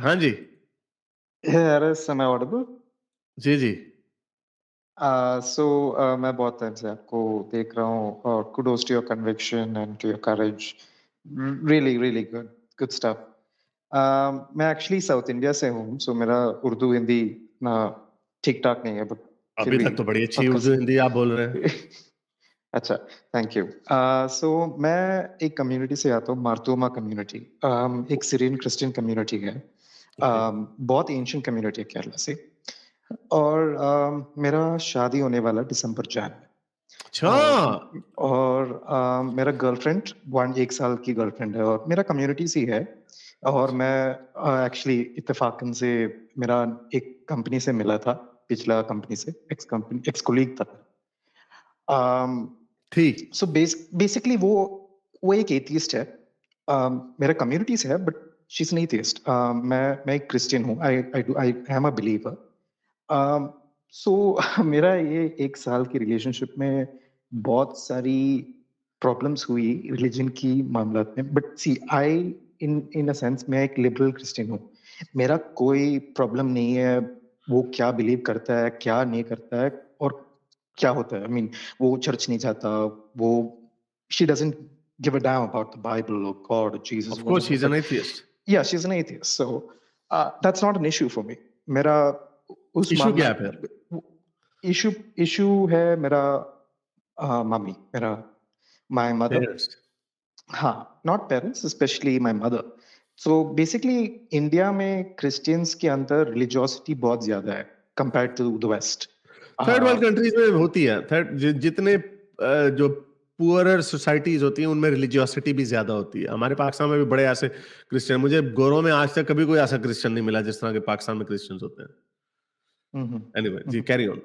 हाँ जी। Hey Aris, am I audible? जी, जी। मैं बहुत टाइम से आपको देख रहा हूँ और kudos to your conviction and to your courage. Really, really good, good stuff. मैं एक्चुअली साउथ इंडिया से हूँ, सो मेरा उर्दू हिंदी ना ठीक ठाक नहीं है, बट फिर अभी भी तक तो बड़ी अच्छी बात कर उर्दू हिंदी आप बोल रहे हैं। सकते। अच्छा, थैंक यू। मैं एक कम्युनिटी से आता हूँ, मार्तोमा कम्युनिटी। एक सीरियन क्रिश्चियन कम्युनिटी है। ओके। बहुत एंशिएंट कम्युनिटी है केरला से। और मेरा शादी होने वाला दिसंबर जान में। अच्छा! और मेरा गर्लफ्रेंड 1 साल की गर्लफ्रेंड है और मेरा कम्युनिटी से ही है। और अच्छा। मैं एक्चुअली इत्तेफाकन से मेरा एक कंपनी से मिला था, पिछला कंपनी से, एक्स कोलीग था। थी। सो बेसिकली वो एक एथियस्ट है। मेरा कम्युनिटी से है, but she is an atheist. मैं एक क्रिश्चियन हूँ। I am a believer. सो मेरा ये 1 साल की रिलेशनशिप में बहुत सारी प्रॉब्लम्स हुई रिलीजन की मामलात में, but C I in in a sense मैं एक लिबरल क्रिश्चियन हूँ। मेरा कोई प्रॉब्लम नहीं है वो क्या बिलीव करता है, क्या नहीं करता है, और क्या होता है। आई मीन वो चर्च नहीं जाता, वो she doesn't give a damn about the Bible और गॉड और Jesus of course he whatever, is an but atheist. या she is an atheist. So that's not an issue for me. मेरा उस issue मामला क्या है फिर? इशू इशू है मेरा मम्मी, मेरा माय मदर। पेरेंट्स। हाँ, not parents, specially my mother. So basically India में क्रिश्चियंस के अंदर रिलीजियोसिटी बहुत ज्यादा है compared to the West. Third world countries में होती है। थर्ड जितने जो पुअरर सोसाइटीज़ होती हैं, उनमें रिलिजियोसिटी भी ज़्यादा होती है। हमारे पाकिस्तान में भी बड़े ऐसे क्रिश्चियन मुझे गोरों में आज तक कभी कोई ऐसा क्रिश्चियन नहीं मिला, जिस तरह के पाकिस्तान में क्रिश्चियंस होते हैं। Anyway ji, carry on.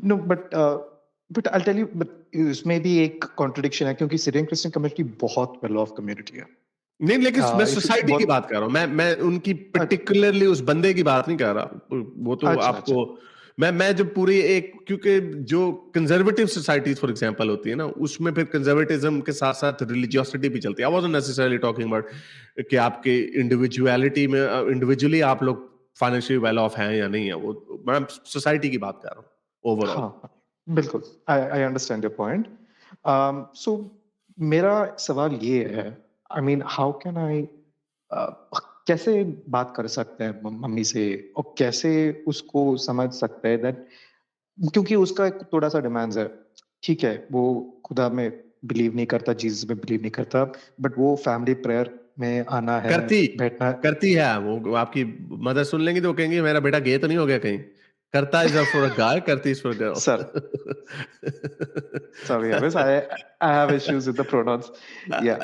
No, but I tell you, but इसमें भी एक कॉन्ट्रडिक्शन है क्योंकि सीरियन क्रिश्चियन कम्युनिटी बहुत वेल ऑफ कम्युनिटी है। नहीं, लेकिन मैं इफ सोसाइटी की बहुत बात कर रहा हूँ। मैं उनकी अच्छा, पार्टिकुलरली उस बंदे की बात नहीं कर रहा। वो तो अच्छा, अच्छा। आपको मैं जो पूरी एक क्योंकि जो कंजर्वेटिव सोसाइटीज़ फॉर एग्जांपल होती है ना, उसमें फिर कंजर्वेटिज्म के साथ-साथ रिलिजियोसिटी भी चलती है। I wasn't necessarily talking about कि आपके इंडिविडुअलिटी में इंडिविजुअली आप लोग फाइनेंशियली वेल ऑफ हैं या नहीं है। वो मैं सोसाइटी की बात कर रहा हूँ ओवरऑल। हाँ, हाँ, बिल्कुल। I understand your point. So मेरा सवाल ये है, I mean how can I कैसे बात कर सकते हैं मम्मी से, और कैसे उसको समझ सकते हैं दैट, क्योंकि उसका एक थोड़ा-सा डिमांड्स है। ठीक है, वो खुदा में बिलीव नहीं करता, जीसस में बिलीव नहीं करता, बट वो फैमिली प्रेयर में आना है, करती बैठना है। करती है वो आपकी मदर सुन लेंगी तो वो कहेंगी मेरा बेटा गे तो नहीं हो गया कहीं। करता इज़ फॉर अ गाय, करती is for a girl. Sir, sorry Avis, I have issues with the pronouns. Yeah.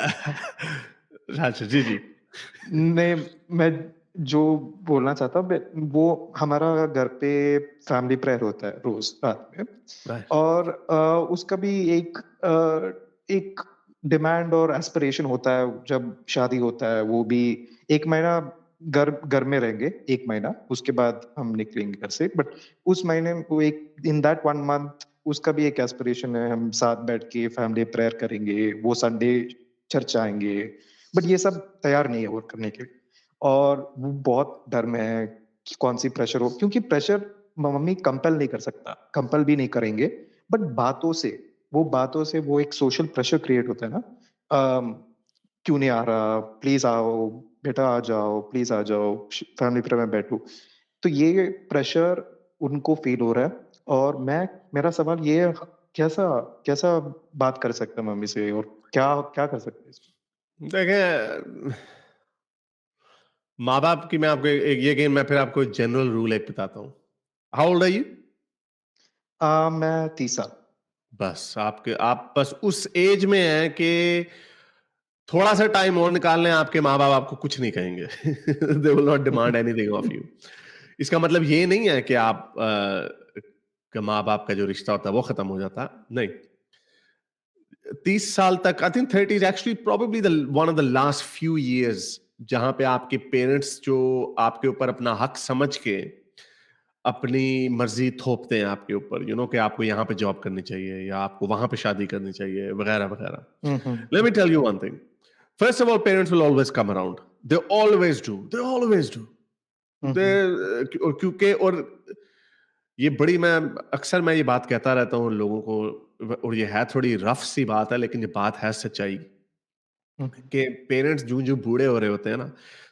अच्छा, जी, जी। नहीं, मैं जो बोलना चाहता हूँ, वो हमारा घर पे फैमिली प्रेयर होता है रोज रात में। राइट। और उसका भी एक डिमांड और एस्पिरेशन होता है जब शादी होता है। वो भी 1 महीना घर घर में रहेंगे, 1 महीना, उसके बाद हम निकलेंगे घर से। बट उस महीने में वो एक इन दैट 1 मंथ उसका भी एक एस्पिरेशन है, हम साथ बैठ के फैमिली प्रेयर करेंगे, वो संडे चर्च आएंगे। बट ये सब तैयार नहीं है वो करने के लिए। और वो बहुत डर में है कि कौन सी प्रेशर हो, क्योंकि प्रेशर मम्मी कंपेल नहीं कर सकता, कंपेल भी नहीं करेंगे। बट बातों से वो एक सोशल प्रेशर क्रिएट होता है ना। अम, क्यों नहीं आ रहा, प्लीज आओ, बेटा आ जाओ, प्लीज आ जाओ, फैमिली प्रेयर में बैठो। तो ये प्रेशर उनको फील हो रहा है। और मेरा सवाल ये है, कैसा कैसा बात कर सकते हैं मम्मी से, और क्या क्या कर सकते हैं इसमें? देखिए, माँ-बाप की मैं आपको एक ये गेम मैं फिर आपको जनरल रूल एक बताता हूँ। How old are you? मैं 30 साल। बस आप बस उस एज में हैं कि थोड़ा-सा टाइम और निकाल लें, आपके माँ-बाप आपको कुछ नहीं कहेंगे। They will not demand anything of you. इसका मतलब ये नहीं है कि आप कि माँ-बाप का जो रिश्ता होता है वो खत्म हो जाता है, नहीं। 30 साल तक I think 30 is actually probably the one of the last few years जहाँ पे आपके पेरेंट्स जो आपके ऊपर अपना हक समझ के अपनी मर्ज़ी थोपते हैं आपके ऊपर, यू नो कि आपको यहाँ पे जॉब करनी चाहिए या आपको वहाँ पे शादी करनी चाहिए वगैरह-वगैरह। Hmm, let hmm. Me tell you one thing, first of all parents will always come around, they always do, hmm, hmm. क्योंकि और ये बड़ी मैं ये बात कहता रहता हूँ लोगों को, और ये है थोड़ी रफ सी बात है, लेकिन ये बात है सच्चाई हुँ, हुँ। कि पेरेंट्स जो बूढ़े हो रहे होते हैं ना,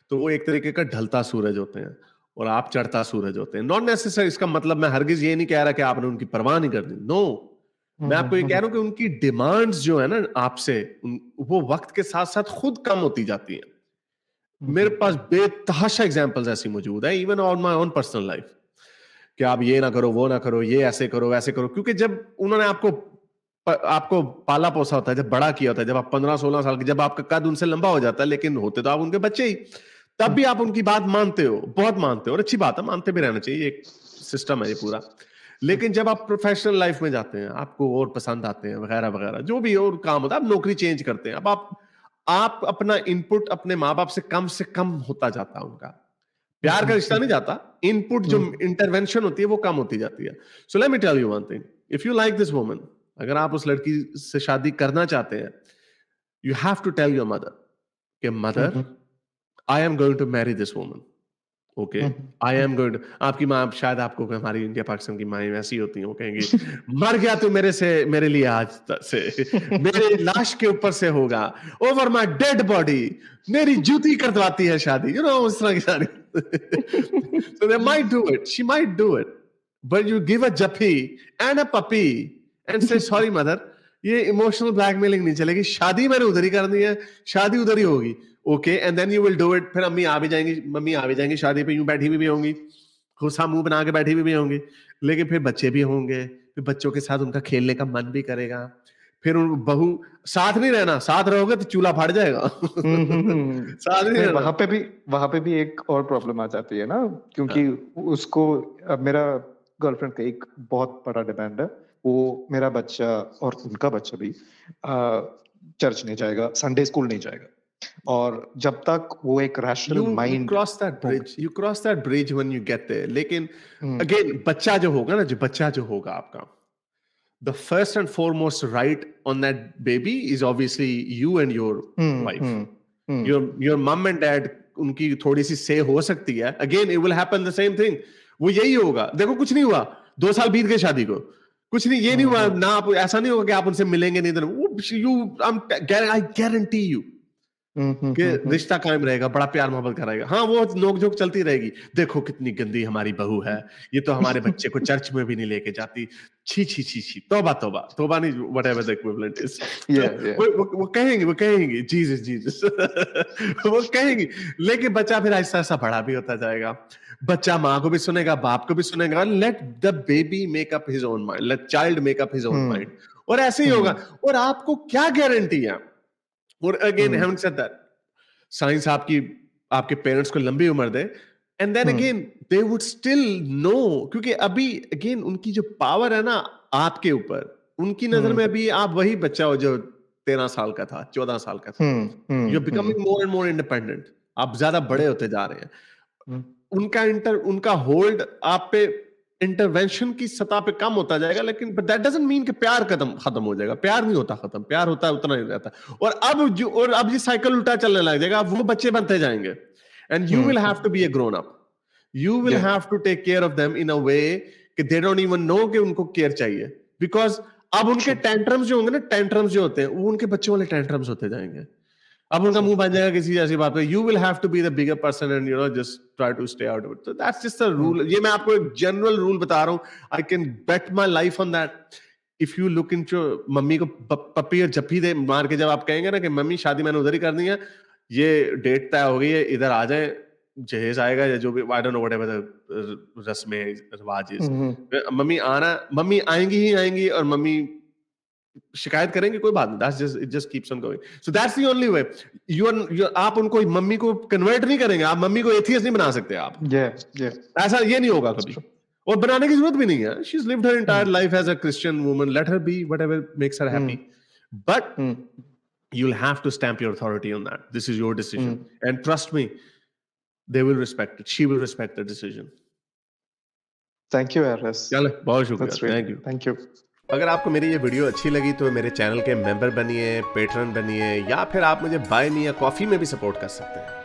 तो वो एक तरीके का ढलता सूरज होते हैं और आप चढ़ता सूरज होते हैं। नॉट नेसेसरी, इसका मतलब मैं हरगिज ये नहीं कह रहा कि आपने उनकी परवाह नहीं करनी, नो। हुँ, मैं हुँ, आपको ये हुँ, कह हुँ। रहा हूँ कि उनकी डिमांड्स जो है ना आपसे, वो वक्त के साथ साथ खुद कम होती जाती हैं। हुँ, मेरे हुँ। पास बेतहाशा एग्जांपल्स ऐसी मौजूद है, even on my own personal life, कि आप ये ना करो, वो ना करो, ये ऐसे करो, वैसे करो, क्योंकि जब उन्होंने आपको पाला पोसा होता है, जब बड़ा किया होता है, जब आप 15-16 साल के, जब आपका कद उनसे लंबा हो जाता है, लेकिन होते तो आप उनके बच्चे ही, तब हुँ, भी आप उनकी बात मानते हो, बहुत मानते हो, और अच्छी बात है, मानते भी रहना चाहिए, एक सिस्टम है ये पूरा। हुँ, लेकिन जब आप प्रोफेशनल लाइफ में जाते हैं, आपको और पसंद आते हैं, वगैरह वगैरह, जो भी और काम होता है, आप नौकरी चेंज करते हैं, अब आप अपना इनपुट अपने माँ बाप से कम होता जाता है उनका। हुँ, प्यार का हुँ, रिश्ता हुँ, नहीं जाता, इनपुट जो हुँ, इंटरवेंशन होती है वो कम होती जाती है। So let me tell you one thing, if you like this woman, अगर आप उस लड़की से शादी करना चाहते हैं, you have to tell your mother कि hmm, mother, hmm, I am going to marry this woman, okay, hmm, I hmm, am going to. आपकी माँ शायद आपको, हमारी इंडिया पाकिस्तान की माएं वैसी होती हैं, वो कहेंगी, मर गया तू मेरे लिए आज तक से, मेरे लाश के ऊपर से होगा, ओवर माय डेड बॉडी, मेरी जूती कटवाती है शादी, उस तरह की सारी। So they might do it, she might do it, but you give a jappy and a puppy and say sorry mother, ये इमोशनल ब्लैकमेलिंग नहीं चलेगी, शादी मैंने उधर ही करनी है, शादी उधर ही होगी, okay, and then you will do it. फिर मम्मी आ भी जाएंगी शादी पे, यूं बैठी हुई भी होंगी, खुशा मुंह बना के बैठी हुई भी होंगी, लेकिन फिर बच्चे भी होंगे, फिर बच्चों के साथ उनका खेलने का मन भी करेगा, फिर उन बहू, साथ नहीं रहना, साथ रहोगे तो चूल्हा फट जाएगा। हुँ, हुँ, हुँ। साथ नहीं नहीं, रहना। वहाँ पे भी एक और प्रॉब्लम आ जाती है ना, क्योंकि हाँ, उसको मेरा गर्लफ्रेंड का एक बहुत बड़ा डिमांड है, वो मेरा बच्चा और उनका बच्चा भी चर्च नहीं जाएगा, संडे स्कूल नहीं जाएगा, और जब तक वो एक rational you mind cross that होग bridge, you cross that bridge when you get there, लेकिन हुँ, अगेन बच्चा जो होगा आपका, the first and foremost right on that baby is obviously you and your hmm, wife, hmm, hmm, your mom and dad, उनकी थोड़ी सी से हो सकती है, again it will happen the same thing, वो यही होगा। देखो कुछ नहीं हुआ, 2 साल बीत गए शादी को, कुछ नहीं, ये नहीं हुँ, हुआ हुँ, ना, आप ऐसा नहीं होगा कि आप उनसे मिलेंगे नहीं, आई गारंटी यू हुँ, हुँ, कि हुँ, हुँ, रिश्ता कायम रहेगा, बड़ा प्यार मोहब्बत का रहेगा। हाँ, वो नोक-झोंक चलती रहेगी। देखो कितनी गंदी हमारी बहू है, ये तो हमारे बच्चे को चर्च में भी नहीं लेके जाती। छी, छी, छी, छी! तौबा, तौबा! तौबा नहीं, व्हाटएवर द इक्विवेलेंट इज़। तो या वो कहेंगी, जीसस, जीसस। वो कहेंगी, लेकिन बच्चा फिर आहिस्ता-आहिस्ता बड़ा भी होता जाएगा। बच्चा माँ को भी सुनेगा, बाप को भी सुनेगा। Let the baby make up his own mind, let child make up his own um, mind, और ऐसे ही होगा। हुँ, और आपको क्या गारंटी है, और again hmm, having said that, science आपके पेरेंट्स को लंबी उम्र दे, and then hmm, again they would still know, क्योंकि अभी अगेन उनकी जो पावर है ना आपके ऊपर, उनकी नजर हुँ, में अभी आप वही बच्चा हो जो 13 साल का था, 14 साल का था। Hmm, you are hmm, hmm, becoming more and more independent, आप ज्यादा बड़े होते जा रहे हैं। हुँ, उनका होल्ड आप पे इंटरवेंशन की सतह पे कम होता जाएगा, लेकिन बट दैट डजंट मीन कि प्यार खत्म हो जाएगा। प्यार नहीं होता खत्म, प्यार होता है उतना ही रहता है। और अब ये साइकिल उल्टा चलने लग जाएगा, अब वो बच्चे बनते जाएंगे, and you hmm, will have hmm, to be a grown up, you will या have to take care of them in a way कि दे डोंट इवन नो कि उनको केयर चाहिए, बिकॉज अब उनके ट्रू, टेंट्रम्स जो होंगे ना, टेंट्रम्स जो होते हैं वो उनके बच्चों वाले टेंट्रम्स होते जाएंगे। अब उनका ट्रू, मुंह बन जाएगा किसी ऐसी बात पे, you will have to be the bigger person and just try to stay out of it. So that's just a um, rule, ये मैं आपको एक जनरल रूल बता रहा हूँ, I can bet my life on that. If you look into, मम्मी को पप्पी और जप्पी दे मार के जब आप कहेंगे ना कि मम्मी शादी मैंने उधर ही करनी है, ये डेट तय हो गई है, इधर आ जाए, जहेज आएगा या जो भी, I don't know whatever the रस्में रिवाज इज, हुँ, हुँ, मम्मी आएंगी ही आएंगी, और मम्मी शिकायत करेंगे, कोई बात नहीं, that's just, it just keeps on going. So that's the only way. आप उनको, मम्मी को कन्वर्ट नहीं करेंगे, आप मम्मी को एथियस्ट नहीं बना सकते आप, या या ऐसा ये नहीं होगा दैट्स कभी, ट्रू, और बनाने की जरूरत भी नहीं है। She is lived her um, entire life as a Christian woman, let her be whatever makes her um, happy, but um, you'll have to stamp your authority on that. This is your hmm, decision, and trust me, they will respect it, she will respect the decision. Thank you RS, चलो, बहुत शुक्रिया, that's great, thank you. Thank you. अगर आपको मेरी ये video अच्छी लगी तो मेरे चैनल के मेंबर बनिए, पेट्रन बनिए, या फिर आप मुझे बाय मी या कॉफी में भी सपोर्ट कर सकते हैं।